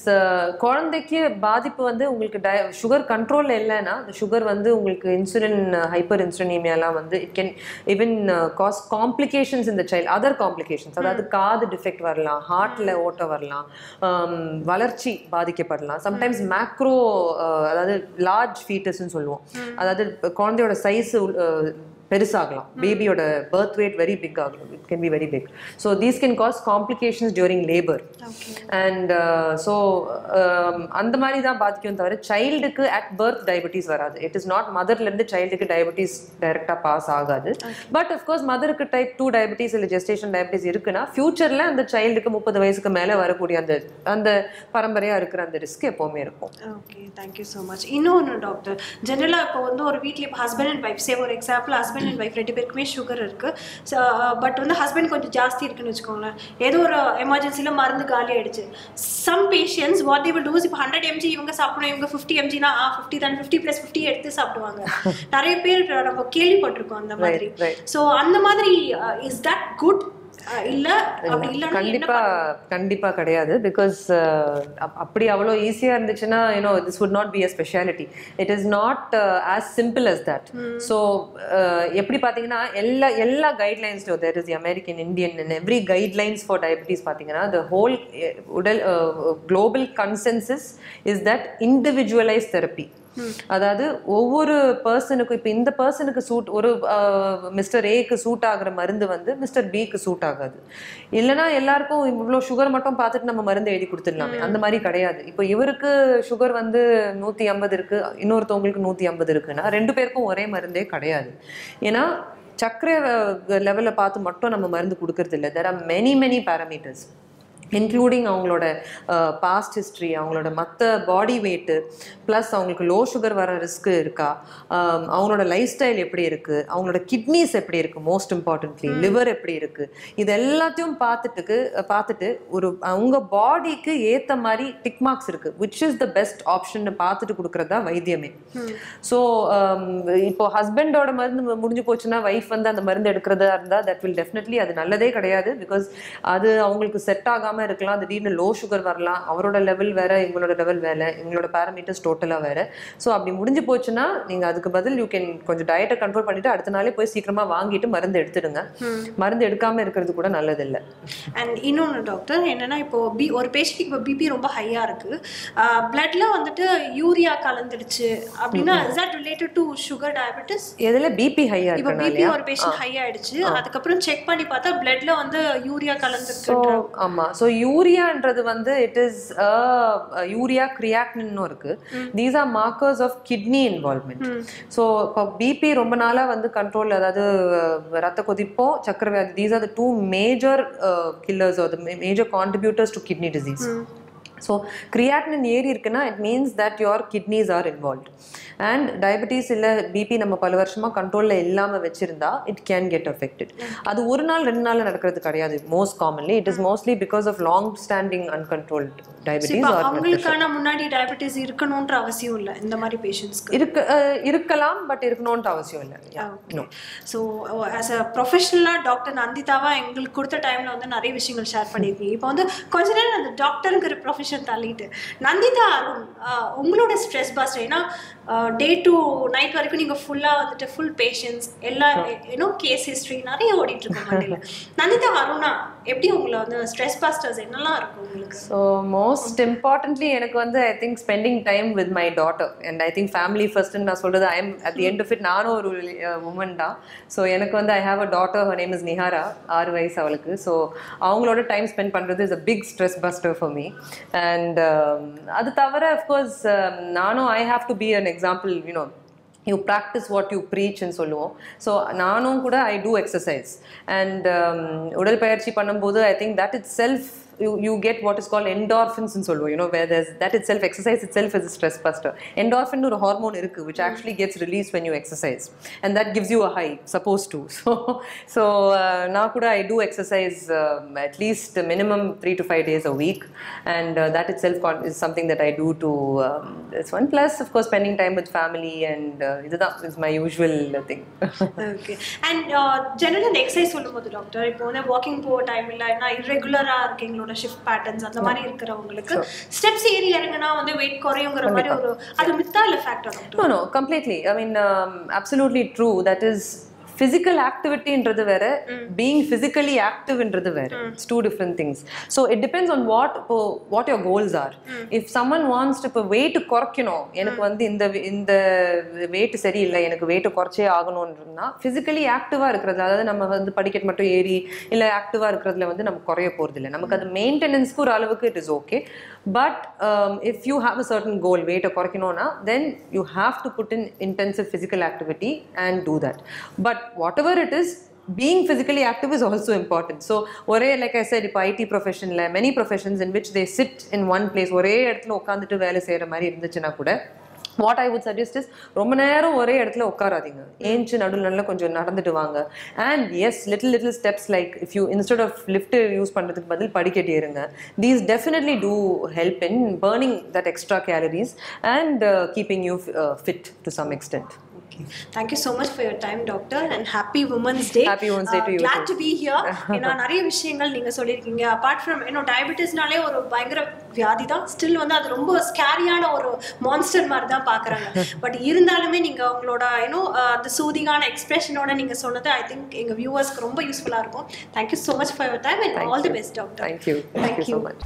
குழந்தைக்கு பாதிப்பு வந்து உங்களுக்கு சுகர் கண்ட்ரோலில் இல்லைன்னா அந்த சுகர் வந்து உங்களுக்கு இன்சுலின் ஹைப்பர் இன்சுலினீமியாலாம் வந்து it can even cause complications இந்த சைல்டு. அதர் காம்ப்ளிகேஷன்ஸ், அதாவது காது டிஃபெக்ட் வரலாம், ஹார்ட்டில் ஓட்ட வரலாம், வளர்ச்சி பாதிக்கப்படலாம். சம்டைம்ஸ் மேக்ரோ அதாவது லார்ஜ் ஃபீட்டஸ்ன்னு சொல்லுவோம், அதாவது குழந்தையோட சைஸ் பெருசாகலாம், பேபியோட பர்த் வெயிட் வெரி பிக் ஆகலாம், it can be very big. So these can cause complications during labour. And so அந்த மாதிரி தான் பாதிக்கும் தவிர சைல்டுக்கு அட் பர்த் டயபிட்டிஸ் வராது. இட் இஸ் நாட் மதர்லேருந்து சைல்டுக்கு டயபிட்டிஸ் டைரெக்டாக பாஸ் ஆகாது. பட் அஃப்கோர்ஸ் மதருக்கு டைப் 2 டயபிட்டிஸ் இல்லை ஜெஸ்டேஷன் டயபிட்டிஸ் இருக்குன்னா ஃபியூச்சரில் அந்த சைல்டுக்கு 30 வயசுக்கு மேலே வரக்கூடிய அந்த பரம்பரையாக இருக்கிற அந்த ரிஸ்க் எப்போவுமே இருக்கும். Okay, thank you so much. இன்னொன்று டாக்டர், ஜென்ரலாக இப்போ வந்து ஒரு வீட்டில் இப்போ ஹஸ்பண்ட் அண்ட் ஒய்ஃப், சே ஒரு எக்ஸாம்பிள் ஹஸ்பண்ட் அண்ட் ஒய்ஃப் 2 பேருக்குமே சுகர் இருக்குது. பட் வந்து ஹஸ்பண்ட் கொஞ்சம் ஜாஸ்தி இருக்குன்னு வச்சுக்கோங்களேன், ஏதோ ஒரு எமர்ஜென்சியில் மருந்து காலி ஆகிடுச்சு. Some patients what they will do, இப்போ 100 mg இவங்க சாப்பிடணும், இவங்க 50 mgனா 50 தான் 50 + 50 எடுத்து சாப்பிடுவாங்க. நிறைய பேர் நம்ம கேள்விப்பட்டிருக்கோம் அந்த மாதிரி. ஸோ அந்த மாதிரி இஸ் தட் குட்? கண்டிப்பா கிடையாது. பிகாஸ் அப்படி அவ்வளோ ஈஸியா இருந்துச்சுன்னா this would not be a specialty. It is not as simple as that. So எப்படி பாத்தீங்கன்னா எல்லா கைட்லைன்ஸ்லயும் there is the American, Indian and every guidelines for diabetes பாத்தீங்கன்னா the whole global consensus is that individualized therapy. அதாவது ஒவ்வொரு பர்சனுக்கும், இப்போ இந்த பர்சனுக்கு suit ஒரு மிஸ்டர் ஏக்கு சூட் ஆகுற மருந்து வந்து மிஸ்டர் பிக்கு சூட் ஆகாது. இல்லைன்னா எல்லாருக்கும் இவ்வளோ சுகர் மட்டும் பார்த்துட்டு நம்ம மருந்து எழுதி கொடுத்துடலாமே, அந்த மாதிரி கிடையாது. இப்போ இவருக்கு சுகர் வந்து 150 இருக்கு, இன்னொருத்தவங்களுக்கு 150 இருக்குன்னா 2 பேருக்கும் ஒரே மருந்தே கிடையாது. ஏன்னா சர்க்கரை லெவலில் பார்த்து மட்டும் நம்ம மருந்து கொடுக்கறது இல்லை. there are many parameters including அவங்களோட பாஸ்ட் ஹிஸ்ட்ரி, அவங்களோட மற்ற பாடி வெயிட்டு, ப்ளஸ் அவங்களுக்கு லோ சுகர் வர ரிஸ்க் இருக்கா, அவங்களோட லைஃப் ஸ்டைல் எப்படி இருக்குது, அவங்களோட கிட்னிஸ் எப்படி இருக்குது, மோஸ்ட் இம்பார்ட்டன்ட்லி லிவர் எப்படி இருக்குது, இது எல்லாத்தையும் பார்த்துட்டு ஒரு அவங்க பாடிக்கு ஏற்ற மாதிரி டிக் மார்க்ஸ் இருக்குது, which is the best option பார்த்துட்டு கொடுக்குறது தான் வைத்தியமே. ஸோ இப்போ ஹஸ்பண்டோட மருந்து முடிஞ்சு போச்சுன்னா ஒய்ஃப் வந்து அந்த மருந்து எடுக்கிறதா இருந்தால் தட் வில் டெஃபினெட்லி அது நல்லதே கிடையாது. பிகாஸ் அது அவங்களுக்கு செட் ஆகாமல் இருக்கலாம், திடீர்னு லோ சுகர் வரலாம், அவரோட லெவல் வேற, இவங்களோட லெவல் வேற, எங்களோட பேராமீட்டர்ஸ் டோட்டலா வேற. ஸோ அப்படி முடிஞ்சு போச்சுன்னா நீங்க அதுக்கு பதில் யூ கேன் கொஞ்சம் டயட்டை கண்ட்ரோல் பண்ணிட்டு அடுத்த நாளே போய் சீக்கிரமா வாங்கிட்டு மருந்து எடுத்துடுங்க. மருந்து எடுக்காம இருக்கிறது கூட நல்லது இல்லை. அண்ட் இன்னொன்று டாக்டர் என்னன்னா, இப்போ ஒரு பேஷண்ட்டுக்கு இப்போ பிபி ரொம்ப ஹையா இருக்கு, பிளட்ல வந்துட்டு யூரியா கலந்துடுச்சு அப்படின்னா is that related to sugar diabetes? எதுல பிபி ஹையா இருக்கு? இப்போ பிபி ஒரு பேஷண்ட் ஹை ஆயிடுச்சு, அதுக்கப்புறம் செக் பண்ணி பார்த்தா பிளட்ல வந்து யூரியா கலந்துருக்கு. ஆமா, ஸோ யூரியான்றது வந்து இட் இஸ் யூரியா கிரியாட்டினின்னு இருக்கு. These are markers of kidney involvement. So இப்போ பிபி ரொம்ப நாளாக வந்து கண்ட்ரோல், அதாவது ரத்த கொதிப்போம், சக்கரை வியாதி, these are the 2 major killers are the major contributors to kidney disease. So creatinine ஏறி இருக்குன்னா it means that your kidneys are involved. And diabetes இல்லை பிபி நம்ம பல வருஷமாக கண்ட்ரோலில் இல்லாமல் வச்சுருந்தா இட் கேன் கெட் அஃபெக்டட். அது ஒரு நாள் 2 நாள் நடக்கிறது கிடையாது. Most commonly it is mostly because of long standing uncontrolled diabetes. அவங்களுக்கான முன்னாடி டயபிட்டிஸ் இருக்கணும்ன்ற அவசியம் இல்லை இந்த மாதிரி பேஷண்ட்ஸ்க்கு. இருக்கலாம், பட் இருக்கணும்ன்ற அவசியம் இல்லை. ஸோ ஆஸ் அ ப்ரொஃபஷனலாக டாக்டர் நந்திதாவா எங்களுக்கு கொடுத்த டைமில் வந்து நிறைய விஷயங்கள் ஷேர் பண்ணியிருக்கீங்க. இப்போ வந்து கொஞ்ச நேரம் அந்த டாக்டருங்கிற ப்ரொஃபஷன் தள்ளிட்டு நந்திதா அருண், உங்களோட ஸ்ட்ரெஸ் பஸ்டர், ஏன்னா டே டு நைட் வரைக்கும் நீங்கள் ஃபுல்லாக வந்துட்டு ஃபுல் பேஷன்ஸ் எல்லா கேஸ் ஹிஸ்ட்ரி நிறைய ஓடிட்டு இருக்கோம் மண்டையில். நந்திதா அருணா எப்படி உங்களை வந்து ஸ்ட்ரெஸ் பஸ்டர்ஸ் என்னெல்லாம் இருக்கும் உங்களுக்கு? ஸோ மோஸ்ட் இம்பார்ட்டன்ட்லி எனக்கு வந்து I think spending time with my daughter and I think family ஃபர்ஸ்ட்னு நான் சொல்கிறது I am at the end of it நானும் ஒரு உமன் தான். ஸோ எனக்கு வந்து I have a daughter, her name is Nihara, 6 வயசு அவளுக்கு. ஸோ அவங்களோட டைம் ஸ்பெண்ட் பண்ணுறது is a big stress buster for me. And அது தவிர அஃப்கோர்ஸ் நானும் I have to be an example, you know you practice what you preach ன்னு சொல்லுவோம். So நானும் கூட ஐ டூ எக்ஸசைஸ் அண்ட் உடற்பயிற்சி பண்ணும்போது I think that it self you get what is called endorphins ன்னு சொல்லுவோம். You know, where there's that itself, exercise itself is a stress buster. Endorphin ஒரு hormone இருக்கு which actually gets released when you exercise and that gives you a high, supposed to. So now kuda I do exercise at least minimum 3 to 5 days a week and that itself is something that I do to this one, plus of course spending time with family and idha is my usual thing. Okay. And general exercise சொல்லும்போது doctor இப்போ வந்து walking போக time இல்ல என்ன irregular-ஆ இருக்கீங்களோட shift patterns அந்த மாதிரி இருக்கிறவங்களுக்கு steps ஏறி இறங்கினா வந்து வெயிட் குறையுங்கிற மாதிரி ஒரு அது மித்தா இல்ல factor doctor? No, completely. I mean, absolutely true. That is physical activity inradhu vera, being physically active inradhu vera. It's two different things. So it depends on what your goals are. If someone wants to weight korkino, எனக்கு வந்து இந்த weight சரி இல்ல, எனக்கு weight குறைச்சே ஆகணும்ன்றதுனா physically active-ஆ இருக்கிறது, அதாவது நம்ம வந்து படிக்கட் மட்டும் ஏறி இல்ல ஆக்டிவா இருக்கிறதுல வந்து நமக்கு குறைய போறது இல்ல. நமக்கு அது மெயின்டெனன்ஸ்க்கு ஒரு அளவுக்கு it is okay. But if you have a certain goal, weight குறைக்கணும்னா then you have to put in intensive physical activity and do that. But whatever it is, being physically active is also important. So like I said, இப்போ IT profession la many professions in which they sit in one place, ஒரே இடத்துல உட்கார்ந்துட்டு வேலை செய்யற மாதிரி இருந்துச்சுன்னா கூட what I would suggest is ரொம்ப நேரம் ஒரே இடத்துல உட்காராதீங்க, ஏஞ்சி நடுவுல கொஞ்சம் நடந்துட்டு வாங்க. And yes, little steps, like if you instead of lift use பண்றதுக்கு பதில் படிக்கட்டு ஏறுங்க. These definitely do help in burning that extra calories and keeping you fit to some extent. Thank you so much for your time, doctor, and happy Women's Day. Happy Women's Day to you. Glad to be here. ஏன்னா நிறைய விஷயங்கள் நீங்க சொல்லியிருக்கீங்க. apart from டயபெட்டிஸ்னாலே ஒரு பயங்கர வியாதி தான், still வந்து அது ரொம்ப ஸ்கேரியான ஒரு மான்ஸ்டர் மாதிரி தான் பார்க்குறாங்க. பட் இருந்தாலுமே நீங்கள் உங்களோட அந்த சூதிங்கான எக்ஸ்பிரஷனோட நீங்கள் சொன்னது ஐ திங்க் எங்கள் வியூவர்ஸ்க்கு ரொம்ப யூஸ்ஃபுல்லாக இருக்கும். Thank you so much for your time and all the best doctor. Thank you so much.